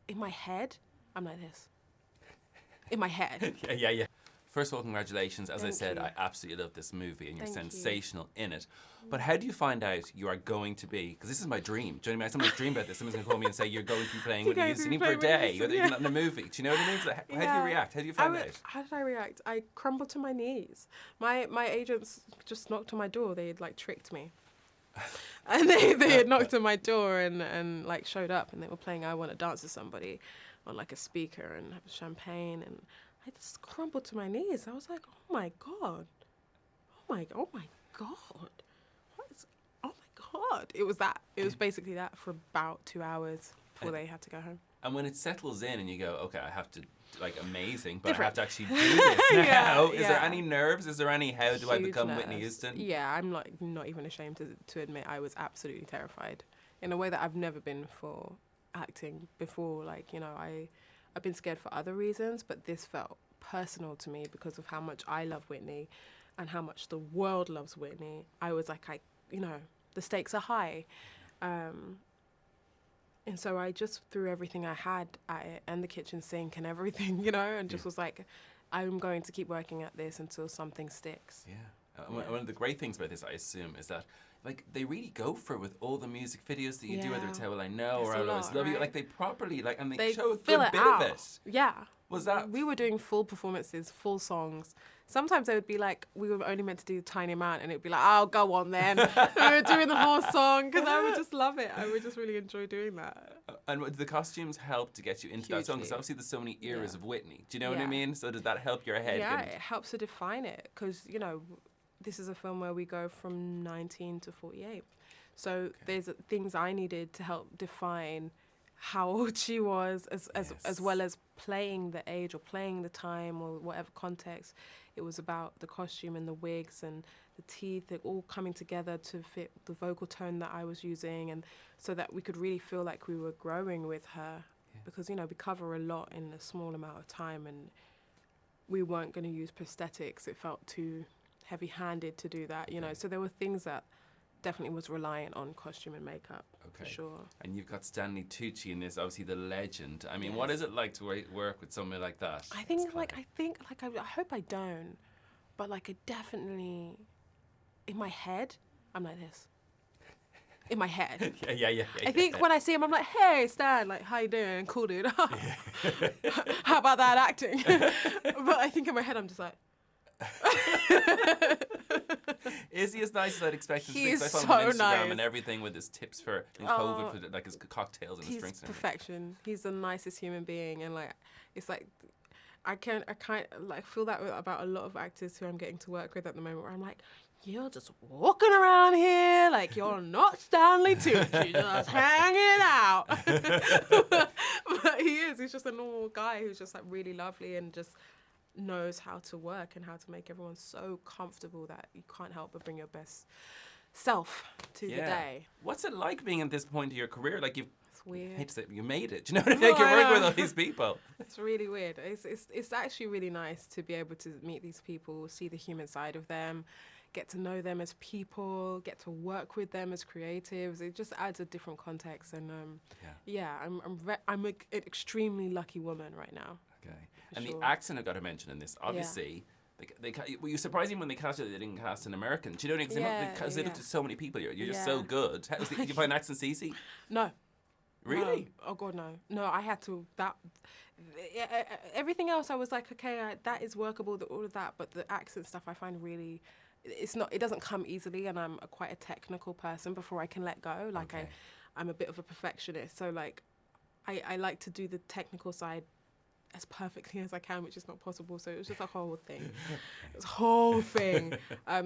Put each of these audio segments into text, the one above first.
in my head, I'm like this. In my head. Yeah. First of all, congratulations. As I said, you. I absolutely love this movie, and you're Thank you. sensational in it. But how do you find out you are going to be, because this is my dream. Do you know what I mean? I have somebody's dream about this. Someone's going to call me and say, you're going to be playing Whitney Houston, even for a day, or even not in a movie. Do you know what I mean? So how do you react? How do you find out? How did I react? I crumbled to my knees. My agents just knocked on my door. They had like tricked me. And they had knocked on my door and like showed up, and they were playing I Want to Dance with Somebody on like a speaker and have champagne, and I just crumbled to my knees. I was like, oh my God. Oh my God. Oh my God. It was that. It was basically that for about 2 hours before they had to go home. And when it settles in and you go, okay, I have to, like, amazing, but Different. I have to actually do this now. Is there yeah. any nerves? Is there any, how do I Huge become nerves. Whitney Houston? Yeah, I'm like not even ashamed to admit I was absolutely terrified in a way that I've never been for acting before. Like, you know, I've been scared for other reasons, but this felt personal to me because of how much I love Whitney and how much the world loves Whitney. I was like, you know, the stakes are high. And so I just threw everything I had at it, and the kitchen sink and everything, you know, and just was like, I'm going to keep working at this until something sticks. Yeah. One of the great things about this, I assume, is that like they really go for it with all the music videos that you do, whether it's How Will I Know or I'll Always Love You. Like they properly, like, and they show a good bit of it. Yeah. Was that? We were doing full performances, full songs. Sometimes they would be like, we were only meant to do a tiny amount, and it'd be like, oh, go on then. We were doing the whole song because I would just love it. I would just really enjoy doing that. And did the costumes help to get you into that song? Because obviously there's so many eras of Whitney. Do you know what I mean? So did that help your head? Yeah, it helps to define it because, you know, this is a film where we go from 19 to 48. So there's things I needed to help define how old she was as well as playing the age or playing the time or whatever context. It was about the costume and the wigs and the teeth, all coming together to fit the vocal tone that I was using, and so that we could really feel like we were growing with her. Because, you know, we cover a lot in a small amount of time, and we weren't going to use prosthetics. It felt too heavy-handed to do that, you know. So there were things that definitely was reliant on costume and makeup, for sure. And you've got Stanley Tucci in this, obviously the legend. I mean, what is it like to work with somebody like that? I hope I don't, but like I definitely, in my head, I'm like this. In my head. Yeah. I think when I see him, I'm like, hey, Stan, like, how you doing? Cool, dude. How about that acting? But I think in my head, I'm just like, is he as nice as I'd expect him to be? He's I follow him on so Instagram nice. And everything with his tips for in COVID for like his cocktails and his drinks. He's perfection. He's the nicest human being, and like it's like I can't like feel that about a lot of actors who I'm getting to work with at the moment. Where I'm like, you're just walking around here like you're not Stanley Tucci, just hanging out. But he is. He's just a normal guy who's just like really lovely and just knows how to work and how to make everyone so comfortable that you can't help but bring your best self to the day. What's it like being at this point of your career? Like it's weird. I hate to say, you made it. Do you know what I mean? Like you're working with all these people. It's really weird. It's actually really nice to be able to meet these people, see the human side of them, get to know them as people, get to work with them as creatives. It just adds a different context. And I'm an extremely lucky woman right now. Okay. And the accent I've got to mention in this, obviously, were you surprising when they cast it, they didn't cast an American? Do you know what I mean? Because they looked at so many people. You're just so good. Did you play an accent easy? No. Really? No. Oh, God, no. No, I had to, everything else I was like, okay, that is workable, all of that, but the accent stuff I find really, it doesn't come easily, and I'm quite a technical person before I can let go. Like, I'm a bit of a perfectionist, so like, I like to do the technical side as perfectly as I can, which is not possible. So it was just a whole thing. It was a whole thing.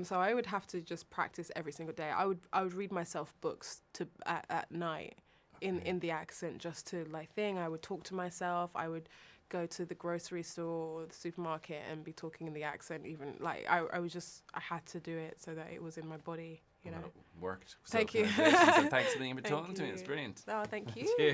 So I would have to just practice every single day. I would read myself books at night in the accent just to like thing. I would talk to myself. I would go to the grocery store or the supermarket and be talking in the accent. Even like I had to do it so that it was in my body. You know, it worked. Thank you. So thanks for being able to talk to me. It's brilliant. Oh, thank you. Cheers.